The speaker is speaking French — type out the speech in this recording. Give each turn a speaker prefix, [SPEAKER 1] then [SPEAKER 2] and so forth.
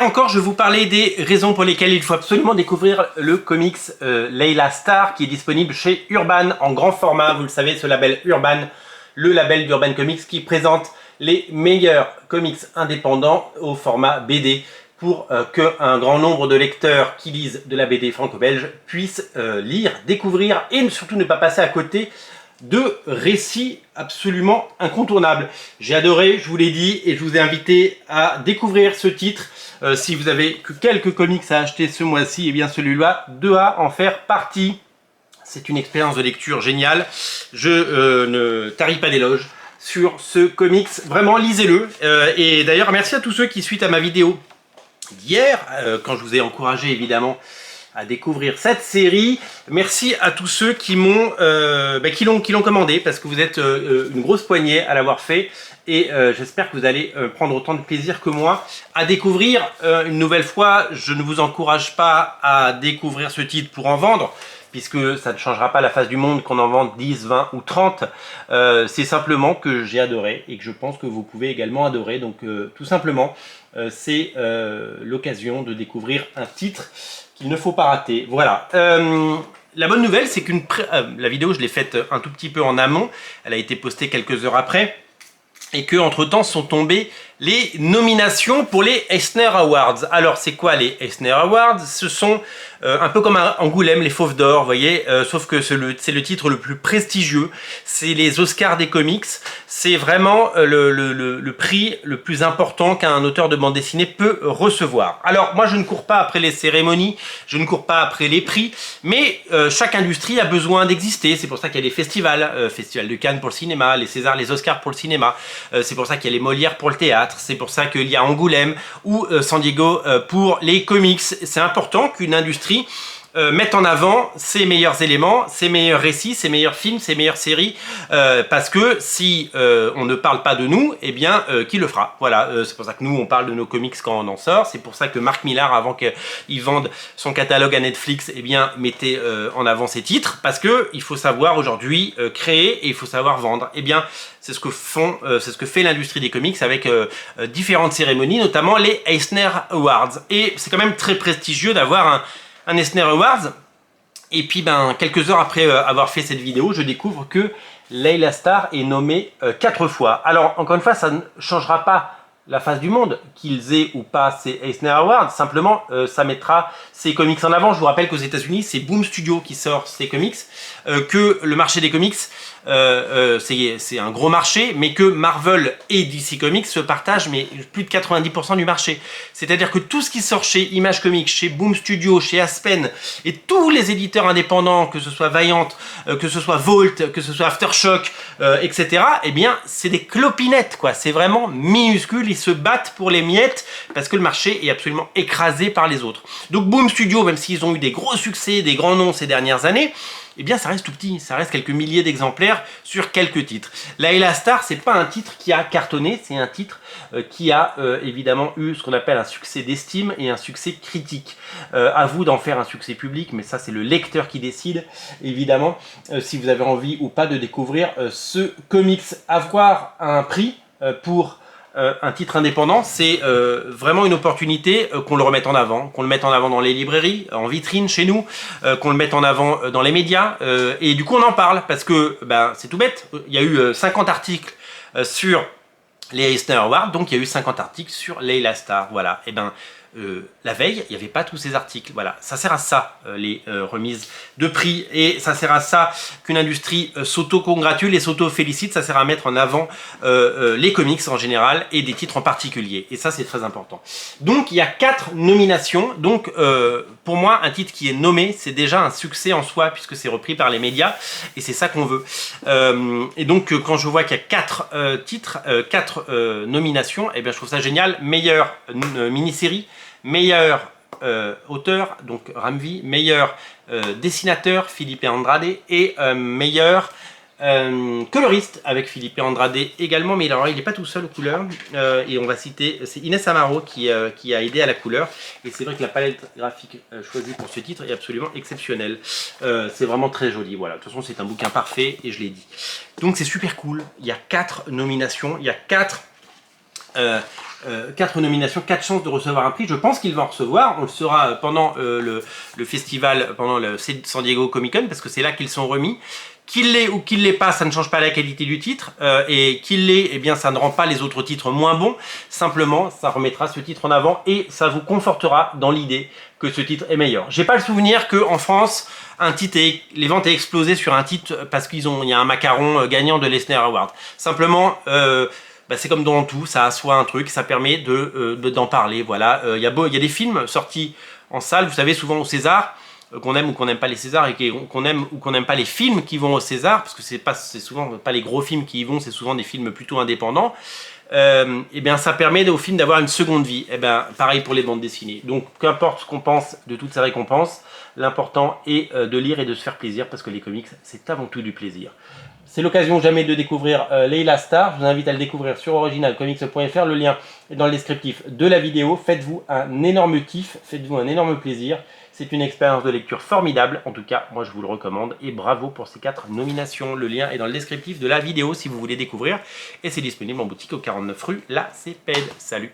[SPEAKER 1] Encore, je vais vous parler des raisons pour lesquelles il faut absolument découvrir le comics Layla Starr qui est disponible chez Urban en grand format. Vous le savez, ce label Urban, le label d'Urban Comics qui présente les meilleurs comics indépendants au format BD pour qu'un grand nombre de lecteurs qui lisent de la BD franco-belge puissent lire, découvrir et surtout ne pas passer à côté de récits absolument incontournables. J'ai adoré, je vous l'ai dit, et je vous ai invité à découvrir ce titre. Si vous avez que quelques comics à acheter ce mois-ci, et bien celui-là doit en faire partie. C'est une expérience de lecture géniale. Je ne tarie pas d'éloges sur ce comics. Vraiment, lisez-le. Et d'ailleurs, merci à tous ceux qui, suite à ma vidéo d'hier, quand je vous ai encouragé évidemment à découvrir cette série. Merci à tous ceux qui m'ont qui l'ont commandé, parce que vous êtes une grosse poignée à l'avoir fait, et j'espère que vous allez prendre autant de plaisir que moi à découvrir. Une nouvelle fois, je ne vous encourage pas à découvrir ce titre pour en vendre, puisque ça ne changera pas la face du monde qu'on en vende 10, 20 ou 30. C'est simplement que j'ai adoré et que je pense que vous pouvez également adorer. Donc tout simplement, c'est l'occasion de découvrir un titre qu'il ne faut pas rater. Voilà. La bonne nouvelle, c'est qu'une la vidéo, je l'ai faite un tout petit peu en amont. Elle a été postée quelques heures après. Et que entre temps sont tombées les nominations pour les Eisner Awards. Alors c'est quoi les Eisner Awards? Ce sont un peu comme à Angoulême, les Fauves d'Or, vous voyez, sauf que c'est le titre le plus prestigieux. C'est les Oscars des comics. C'est vraiment le prix le plus important qu'un auteur de bande dessinée peut recevoir. Alors moi je ne cours pas après les cérémonies, je ne cours pas après les prix, mais chaque industrie a besoin d'exister. C'est pour ça qu'il y a les festivals, Festival de Cannes pour le cinéma, les Césars, les Oscars pour le cinéma. C'est pour ça qu'il y a les Molières pour le théâtre, c'est pour ça qu'il y a Angoulême ou San Diego pour les comics. C'est important qu'une industrie mette en avant ses meilleurs éléments, ses meilleurs récits, ses meilleurs films, ses meilleures séries, parce que si on ne parle pas de nous, eh bien qui le fera? Voilà, c'est pour ça que nous on parle de nos comics quand on en sort. C'est pour ça que Marc Millar, avant qu'il vende son catalogue à Netflix, eh bien mettait en avant ses titres, parce que il faut savoir aujourd'hui créer et il faut savoir vendre. Eh bien c'est ce que fait l'industrie des comics avec différentes cérémonies, notamment les Eisner Awards. Et c'est quand même très prestigieux d'avoir un Eisner Awards. Et puis quelques heures après avoir fait cette vidéo, je découvre que Layla Starr est nommée 4 fois. Alors encore une fois, ça ne changera pas la face du monde, qu'ils aient ou pas ces Eisner Awards. Simplement ça mettra ces comics en avant. Je vous rappelle qu'aux États-Unis, c'est Boom Studio qui sort ces comics, que le marché des comics c'est un gros marché, mais que Marvel et DC Comics se partagent mais plus de 90% du marché. C'est-à-dire que tout ce qui sort chez Image Comics, chez Boom Studio, chez Aspen et tous les éditeurs indépendants, que ce soit Valiant, que ce soit Volt, que ce soit Aftershock, etc., eh bien c'est des clopinettes, quoi. C'est vraiment minuscule, ils se battent pour les miettes parce que le marché est absolument écrasé par les autres. Donc Boom Studio, même s'ils ont eu des gros succès, des grands noms ces dernières années, eh bien ça reste tout petit, ça reste quelques milliers d'exemplaires sur quelques titres. Layla Starr, c'est pas un titre qui a cartonné, c'est un titre qui a évidemment eu ce qu'on appelle un succès d'estime et un succès critique. À vous d'en faire un succès public, mais ça c'est le lecteur qui décide, évidemment, si vous avez envie ou pas de découvrir ce comics. Avoir un prix pour un titre indépendant, c'est vraiment une opportunité qu'on le remette en avant, qu'on le mette en avant dans les librairies, en vitrine chez nous, qu'on le mette en avant dans les médias, et du coup on en parle, parce que c'est tout bête, il y a eu 50 articles sur les Eisner Awards, donc il y a eu 50 articles sur Layla Starr, voilà, et la veille, il n'y avait pas tous ces articles. Voilà, ça sert à ça, les remises de prix, et ça sert à ça qu'une industrie s'auto-congratule et s'auto-félicite. Ça sert à mettre en avant les comics en général et des titres en particulier. Et ça, c'est très important. Donc, il y a 4 nominations. Donc, pour moi, un titre qui est nommé, c'est déjà un succès en soi, puisque c'est repris par les médias, et c'est ça qu'on veut. Et donc, quand je vois qu'il y a 4 titres, 4 nominations, eh bien, je trouve ça génial. Meilleure mini-série, meilleur auteur, donc Ramvi, meilleur dessinateur, Felipe Andrade, et meilleur coloriste avec Felipe Andrade également, mais alors il n'est pas tout seul aux couleurs, et on va citer, c'est Inès Amaro qui a aidé à la couleur, et c'est vrai que la palette graphique choisie pour ce titre est absolument exceptionnelle. C'est vraiment très joli, voilà. De toute façon c'est un bouquin parfait, et je l'ai dit. Donc c'est super cool, il y a 4 nominations, il y a 4 4 nominations, 4 chances de recevoir un prix. Je pense qu'il va en recevoir. On le saura pendant le festival, pendant le San Diego Comic Con, parce que c'est là qu'ils sont remis. Qu'il l'ait ou qu'il l'ait pas, ça ne change pas la qualité du titre. Et qu'il l'ait, eh bien, ça ne rend pas les autres titres moins bons. Simplement, ça remettra ce titre en avant et ça vous confortera dans l'idée que ce titre est meilleur. J'ai pas le souvenir qu'en France, les ventes aient explosé sur un titre parce qu'il y a un macaron gagnant de l'Eisner Award. Simplement, c'est comme dans tout, ça assoit un truc, ça permet d'en parler. Voilà, il y a des films sortis en salle, vous savez, souvent au César, qu'on aime ou qu'on n'aime pas les Césars et qu'on aime ou qu'on n'aime pas les films qui vont au César, parce que c'est souvent pas les gros films qui y vont, c'est souvent des films plutôt indépendants. Et bien ça permet aux films d'avoir une seconde vie. Et bien pareil pour les bandes dessinées. Donc qu'importe ce qu'on pense de toutes ces récompenses, l'important est de lire et de se faire plaisir, parce que les comics c'est avant tout du plaisir. C'est l'occasion jamais de découvrir Layla Starr. Je vous invite à le découvrir sur originalcomics.fr. Le lien est dans le descriptif de la vidéo. Faites-vous un énorme kiff, faites-vous un énorme plaisir. C'est une expérience de lecture formidable. En tout cas, moi je vous le recommande. Et bravo pour ces 4 nominations. Le lien est dans le descriptif de la vidéo si vous voulez découvrir. Et c'est disponible en boutique au 49 rue La Cépède. Salut!